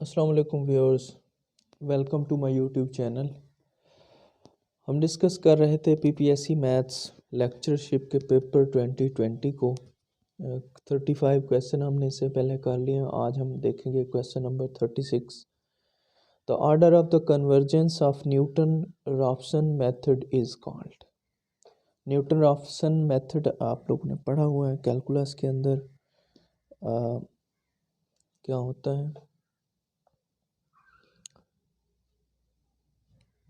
अस्सलाम वालेकुम viewers, welcome to my YouTube channel. हम डिस्कस कर रहे थे पीपीएससी मैथ्स लेक्चरशिप के पेपर 2020 को। 35 क्वेश्चन हमने इससे पहले कर लिए हैं। आज हम देखेंगे question number 36। The order of the convergence of Newton Raphson method is called. Newton Raphson method आप लोगों ने पढ़ा हुआ है कैलकुलस के अंदर। क्या होता है,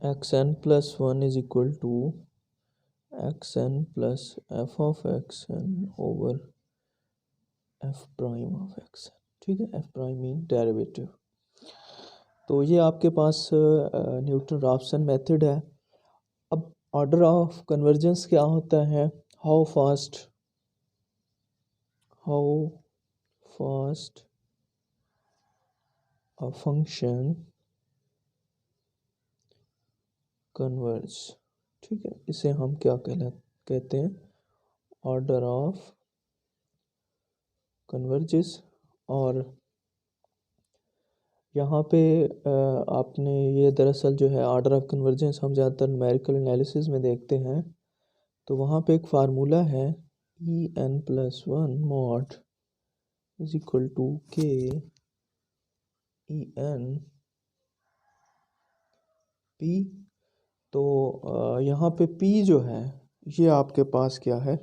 xn plus 1 is equal to xn plus f of xn over f prime of xn। ठीक है, f prime मीन डेरिवेटिव। तो ये आपके पास न्यूटन रॉफ्सन मेथड है। अब ऑर्डर ऑफ कन्वर्जेंस क्या होता है? How fast a function converge. ठीक है, इसे हम क्या कहते हैं? Order of converges. और यहाँ पे आपने ये दरअसल जो है ऑर्डर ऑफ कन्वर्जेंस हम ज़्यादातर न्यूमेरिकल एनालिसिस में देखते हैं। तो वहाँ पे एक फार्मूला है en+1 mod is equal to k en p। तो यहाँ पे p जो है ये आपके पास क्या है?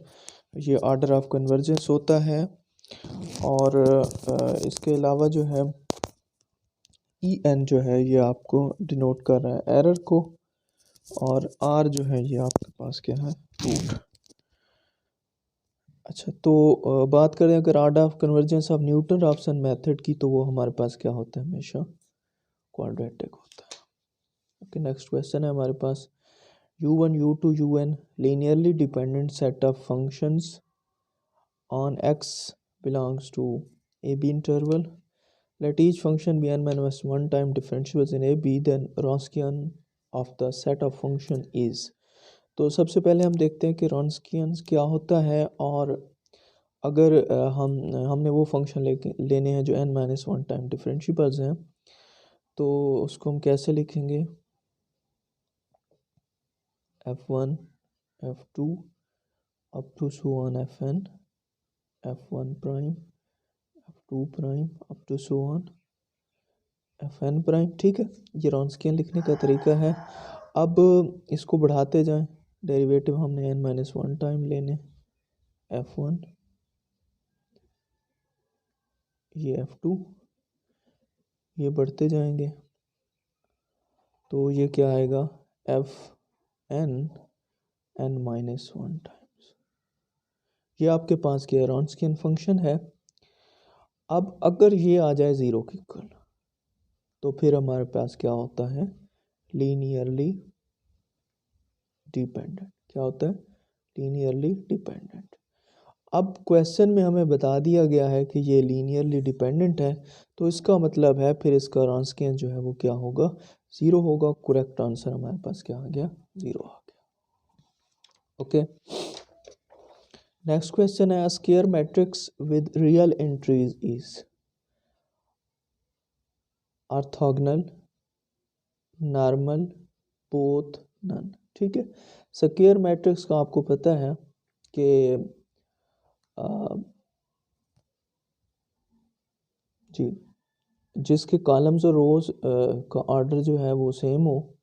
ये ऑर्डर ऑफ कन्वर्जेंस होता है। और इसके अलावा जो है en जो है ये आपको डिनोट कर रहा है एरर को, और r जो है ये आपके पास क्या है? रूट। अच्छा, तो बात करें अगर order of convergence of Newton Raphson method की, तो वो हमारे पास क्या होता है? हमेशा क्वाड्रेटिक होता है। ओके, नेक्स्ट क्वेश्चन है हमारे पास u1 u2 un linearly dependent set of functions on x belongs to ab interval. Let each function be n minus 1 time differentiables in ab, then Wronskian of the set of function is। तो सबसे पहले हम देखते हैं कि रॉन्स्कियन क्या होता है। और अगर हमने वो फंक्शन लेने हैं जो n-1 टाइम डिफरेंशिएबल्स हैं, तो उसको हम कैसे लिखेंगे? f1 f2 up to so on fn, f1 prime f2 prime up to so on fn prime. ठीक है, ये रॉन्स्कियन लिखने का तरीका है। अब इसको बढ़ाते जाएं, डेरिवेटिव हमने n-1 टाइम लेने, f1 ये f2, ये बढ़ते जाएंगे तो ये क्या आएगा? F N n-1 times. ये आपके पास क्या है? रॉन्स्कियन फंक्शन है। अब अगर ये आ जाए ज़ीरो के इक्वल, तो फिर हमारे पास क्या होता है? Linearly dependent. क्या होता है? Linearly dependent. अब क्वेश्चन में हमें बता दिया गया है कि ये लीनियरली डिपेंडेंट है, तो इसका मतलब है फिर इसका रॉन्स्कियन जो है वो क्या होगा? ज़ीरो होगा। करेक्ट आंसर हमारे पास क्या आ गया? ज़ीरो आ गया। ओके, नेक्स्ट क्वेश्चन है square matrix with real entries is orthogonal, normal, both, none. ठीक है, स्क्वायर मैट्रिक्स का आपको पता है कि जी जिसके कॉलम्स और रोज का ऑर्डर जो है वो सेम हो,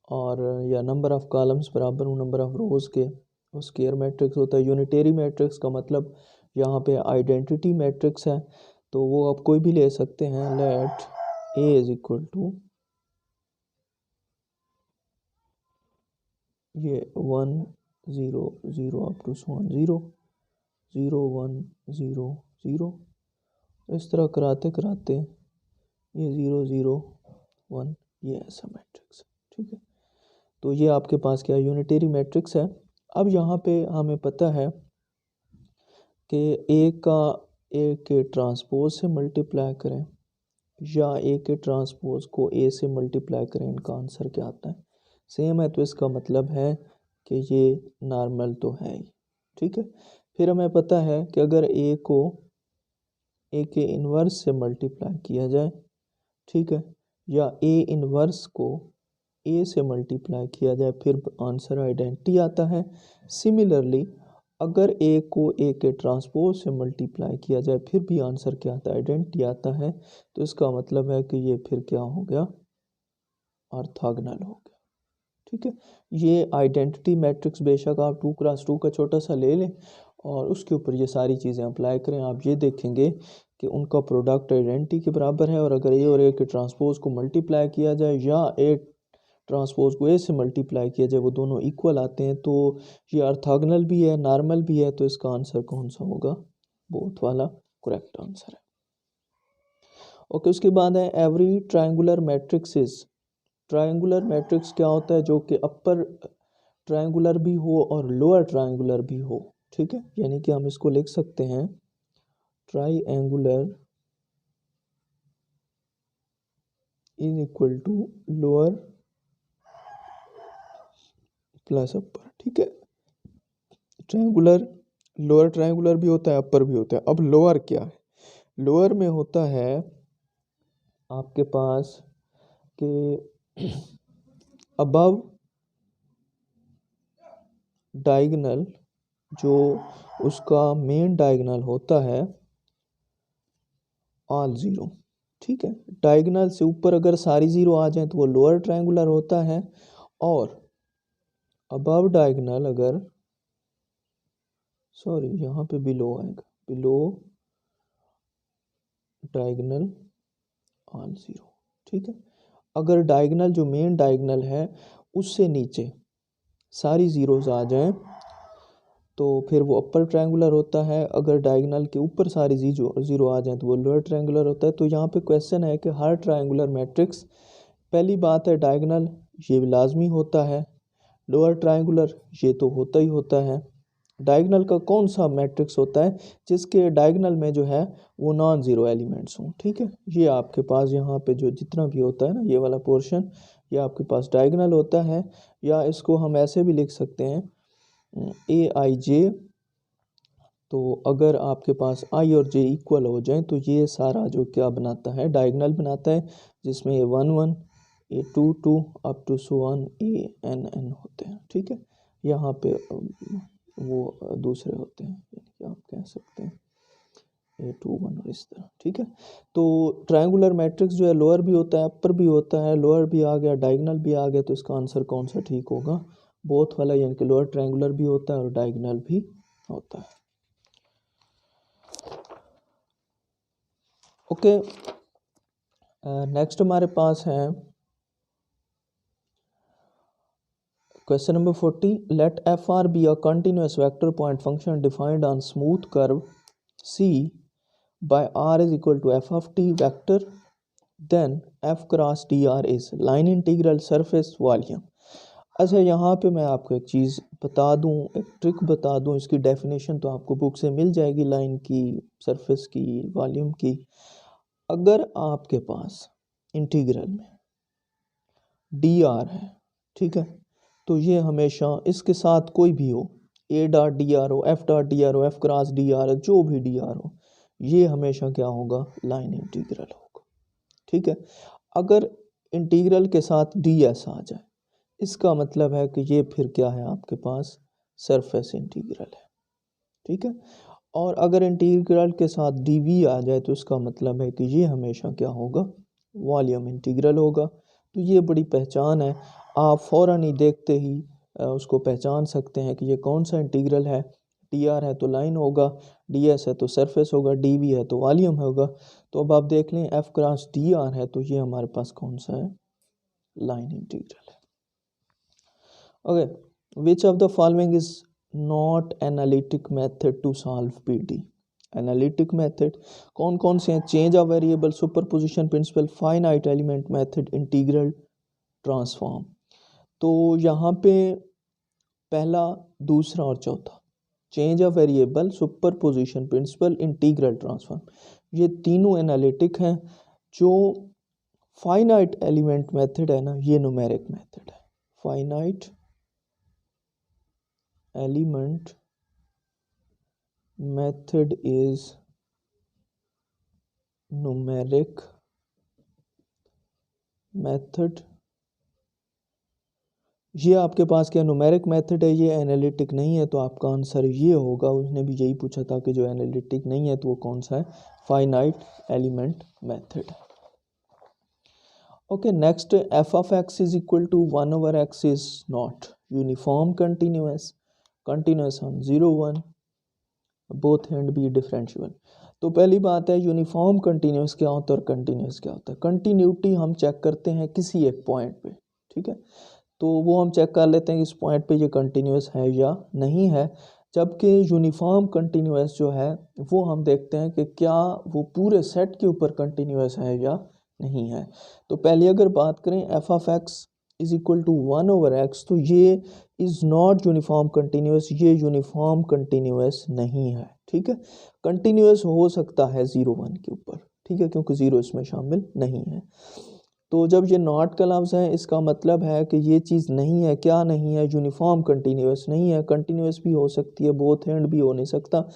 और या नंबर ऑफ कॉलम्स बराबर हो नंबर ऑफ रोज के, वो स्क्वायर मैट्रिक्स होता है। यूनिटरी मैट्रिक्स का मतलब यहाँ पे आइडेंटिटी मैट्रिक्स है, तो वो आप कोई भी ले सकते हैं। Let A is equal to ये 1 0 0 अप टू 0 0 1 0 0, इस तरह कराते कराते ये 0 0 1, ये ऐसा मैट्रिक्स है। ठीक है, तो ये आपके पास क्या यूनिटरी मैट्रिक्स है। अब यहाँ पे हमें पता है कि ए का ए के ट्रांसपोज से मल्टीप्लाई करें या ए के ट्रांसपोज को ए से मल्टीप्लाई करें, इनका आंसर क्या आता है? सेम है, तो इसका मतलब है कि ये नॉर्मल तो है ही। ठीक है, फिर हमें पता है कि अगर ए को ए के इन्वर्स से मल्टीप्लाई किया जाए, ठीक है, या ए इनवर्स को ए से मल्टीप्लाई किया जाए फिर आंसर आइडेंटिटी आता है। सिमिलरली अगर ए को ए के ट्रांसपोज से मल्टीप्लाई किया जाए फिर भी आंसर क्या आता है, आइडेंटिटी आता है। तो इसका मतलब है कि ये फिर क्या हो गया, ऑर्थोगोनल हो गया। ठीक है, ये आइडेंटिटी मैट्रिक्स बेशक आप 2x2 का छोटा सा ले लें और उसके ऊपर ये सारी चीज़ें अप्लाई करें, आप ये देखेंगे कि उनका प्रोडक्ट आइडेंटिटी के बराबर है। और अगर ए और ए के ट्रांसपोज को मल्टीप्लाई किया जाए या ए ट्रांसपोज को ए से मल्टीप्लाई किया जाए वो दोनों इक्वल आते हैं, तो ये ऑर्थोगोनल भी है, नॉर्मल भी है। तो इसका आंसर कौन सा होगा, बोथ वाला करेक्ट आंसर है। ओके, उसके बाद है every triangular matrix is, triangular matrix क्या होता है, जो कि अपर ट्रायंगुलर भी हो और लोअर ट्रायंगुलर भी हो। ठीक है, यानी कि हम इसको लिख सकते हैं triangular is equal to lower plus upper. ठीक है, ट्रायंगुलर लोअर ट्रायंगुलर भी होता है, अपर भी होता है। अब लोअर क्या है, लोअर में होता है आपके पास कि अबव डायगोनल, जो उसका मेन डायगोनल होता है ऑल ज़ीरो। ठीक है, डायगोनल से ऊपर अगर सारी ज़ीरो आ जाए तो वो लोअर ट्रायंगुलर होता है, और अबव डायगोनल अगर, सॉरी यहाँ पे बिलो आएगा, बिलो डायगोनल ऑल ज़ीरो। ठीक है, अगर डायगोनल जो मेन डायगोनल है उससे नीचे सारी ज़ीरोज़ आ जाएं तो फिर वो अपर ट्रायंगुलर होता है। अगर डायगोनल के ऊपर सारी ज़ीरो आ जाए तो वो लोअर ट्रायंगुलर होता है। तो यहाँ पे क्वेश्चन है कि हर ट्रायंगुलर मैट्रिक्स, पहली बात है डायगोनल ये लाजमी होता है, लोअर ट्रायंगुलर ये तो होता ही होता है। डायगोनल का कौन सा मैट्रिक्स होता है जिसके डायगोनल में जो है वो नॉन ज़ीरो एलिमेंट्स हों। ठीक है, ये आपके पास यहाँ पे जो जितना भी होता है ना ये वाला पोर्शन, ये आपके पास डायगोनल होता है। या इसको हम ऐसे भी लिख सकते हैं ए आई जे। तो अगर आपके पास आई और जे इक्वल हो जाए तो ये सारा जो क्या बनाता है, डायगोनल बनाता है, जिसमें A 1 1 A 2 2 up to so on A N N होते हैं। ठीक है, यहाँ पे वो दूसरे होते हैं, यानी कि आप कह सकते हैं ए 2 1 और इस तरह। ठीक है, तो ट्रायंगुलर मैट्रिक्स जो है लोअर भी होता है, अपर भी होता है। लोअर भी आ गया, डायगोनल भी आ गया, तो इसका आंसर कौन सा ठीक होगा, बोथ वाला, यानी कि लोअर ट्रायंगुलर भी होता है और डायगोनल भी होता है। ओके, नेक्स्ट हमारे पास है question number 40। Let F R be a continuous vector point function defined on smooth curve C by R is equal to F of T vector, then F cross D R is line integral surface volume. अच्छा, यहाँ पे मैं आपको एक चीज़ बता दूँ, एक trick बता दूँ, इसकी डेफिनेशन तो आपको बुक से मिल जाएगी, लाइन की, सरफेस की, वॉल्यूम की। अगर आपके पास इंटीग्रल में डी आर है, ठीक है, तो ये हमेशा इसके साथ कोई भी हो, ए डॉट डी आर हो, एफ डॉट डी आर हो, एफ क्रॉस डी आर हो, जो भी डी आर हो, ये हमेशा क्या होगा, लाइन इंटीग्रल होगा। ठीक है, अगर इंटीग्रल के साथ डी एस आ जाए इसका मतलब है कि ये फिर क्या है, आपके पास सरफेस इंटीग्रल है। ठीक है, और अगर इंटीग्रल के साथ डी वी आ जाए तो इसका मतलब है कि ये हमेशा क्या होगा, वॉल्यूम इंटीग्रल होगा। तो ये बड़ी पहचान है, आप फ़ौरन ही देखते ही उसको पहचान सकते हैं कि ये कौन सा इंटीग्रल है। टी आर है तो लाइन होगा, डी एस है तो सरफेस होगा, डी वी है तो वॉल्यूम होगा। तो अब आप देख लें एफ क्रॉस डी आर है तो ये हमारे पास कौन सा है, लाइन इंटीग्रल है। Okay, which of the following is not analytic method to solve PD. Analytic method कौन कौन से हैं, change of variable, superposition principle, finite element method, integral transform. तो यहाँ पे पहला, दूसरा और चौथा, change of variable, superposition principle, integral transform, ये तीनों एनालिटिक हैं। जो फाइनाइट एलिमेंट मेथड है ना, ये न्यूमेरिक मेथड है। Finite element method is numeric method, ये आपके पास क्या न्यूमेरिक मेथड है, ये एनालिटिक नहीं है, तो आपका आंसर ये होगा। उसने भी यही पूछा था कि जो एनालिटिक नहीं है तो वो कौन सा है, finite element method. Okay, next, F of X is equal to 1/x is not uniform continuous, continuous on 0 1 both hand be differentiable. तो पहली बात है यूनिफॉर्म कंटिन्यूस क्या होता है और कंटिन्यूस क्या होता है। कंटिन्यूटी हम चेक करते हैं किसी एक पॉइंट पे, ठीक है, तो वो हम चेक कर लेते हैं कि इस पॉइंट पे ये कंटिन्यूस है या नहीं है। जबकि यूनिफॉर्म कंटिन्यूस जो है वो हम देखते हैं कि क्या वो पूरे सेट के ऊपर कंटिन्यूस है या नहीं है। तो पहले अगर बात करें F of X is equal to 1/x, तो ये इज़ नॉट यूनिफॉर्म कंटिन्यूस, ये यूनिफॉर्म कंटिन्यूस नहीं है, ठीक है। कंटिन्यूस हो सकता है 0 1 के ऊपर, ठीक है, क्योंकि 0 इसमें शामिल नहीं है। तो जब ये नॉट का लफ्ज़ है इसका मतलब है कि ये चीज़ नहीं है, क्या नहीं है, यूनिफॉर्म कंटिन्यूस नहीं है। कंटिन्यूस भी हो सकती है, बोथ एंड भी हो नहीं सकता।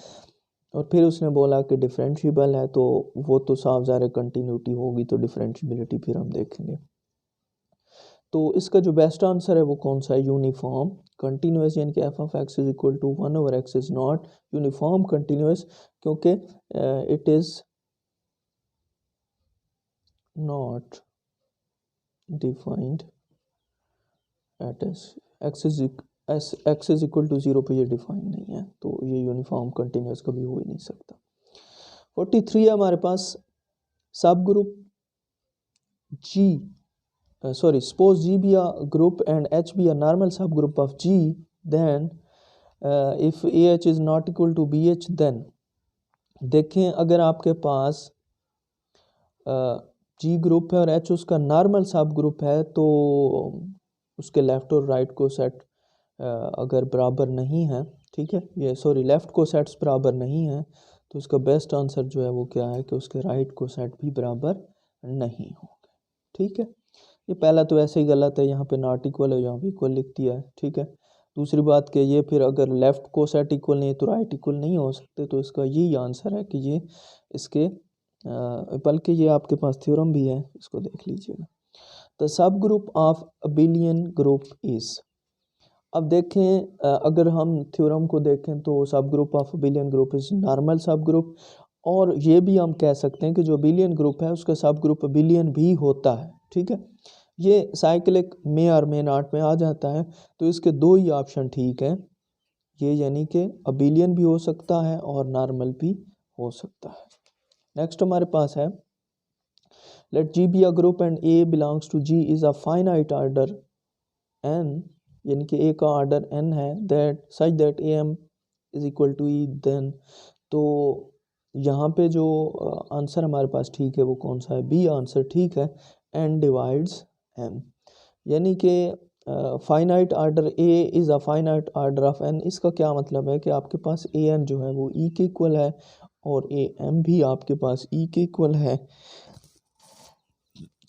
और फिर उसने बोला कि डिफरेंशिएबल है, तो वो तो साफ ज़ाहिर कंटिन्यूटी होगी, तो डिफरेंशिएबिलिटी फिर हम देखेंगे। तो इसका जो बेस्ट आंसर है वो कौन सा है, यूनिफॉर्म कंटिन्यूस, यानी कि F of X is equal to 1/x is not uniform continuous, क्योंकि it is not defined at X is equal to 0 पे ये डिफाइन नहीं है, तो ये यूनिफॉर्म कंटिन्यूस कभी हो ही नहीं सकता। 43 है हमारे पास, सब group ji, sorry, suppose G be a group and H be a normal subgroup of G, then if AH is not equal to BH, then देखें अगर आपके पास G ग्रुप है और H उसका नॉर्मल सब ग्रुप है, तो उसके लेफ़्ट और राइट को सेट अगर बराबर नहीं है, ठीक है, ये सॉरी लेफ़्ट को सेट्स बराबर नहीं है, तो उसका बेस्ट आंसर जो है वो क्या है कि उसके राइट को सेट भी बराबर नहीं होंगे, ठीक है। ये पहला तो ऐसे ही गलत है, यहाँ पे नॉट इक्वल है, यहाँ पे इक्वल लिख दिया है, ठीक है। दूसरी बात कि ये फिर अगर लेफ़्ट को सेट इक्वल नहीं है तो राइट इक्वल नहीं हो सकते, तो इसका यही आंसर है कि ये इसके बल्कि ये आपके पास थ्योरम भी है, इसको देख लीजिएगा। The sub group of abelian group is, अब देखें अगर हम थ्योरम को देखें तो सब group of abelian group is normal सब ग्रुप, और ये भी हम कह सकते हैं कि जो अबिलियन ग्रुप है उसका सब ग्रुप अबिलियन भी होता है, ठीक है। ये साइक्लिक में और में नॉट में आ जाता है, तो इसके दो ही ऑप्शन ठीक है, ये यानी कि अबिलियन भी हो सकता है और नॉर्मल भी हो सकता है। नेक्स्ट हमारे पास है, let G be a group and A belongs to G is a finite order N, यानी कि ए का ऑर्डर एन है, that such that A M is equal to E, then तो यहाँ पे जो आंसर हमारे पास ठीक है वो कौन सा है, बी आंसर ठीक है, एन डिवाइड्स एम, यानी कि finite order A is a finite order of N. इसका क्या मतलब है कि आपके पास ए एन जो है वो ई के इक्वल है और ए एम भी आपके पास ई के इक्वल है,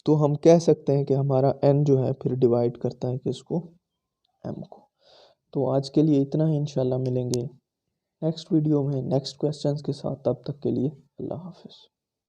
तो हम कह सकते हैं कि हमारा एन जो है फिर डिवाइड करता है किसको, एम को। तो आज के लिए इतना ही, इंशाल्लाह मिलेंगे नेक्स्ट वीडियो में नेक्स्ट क्वेश्चंस के साथ, तब तक के लिए अल्लाह हाफिज़।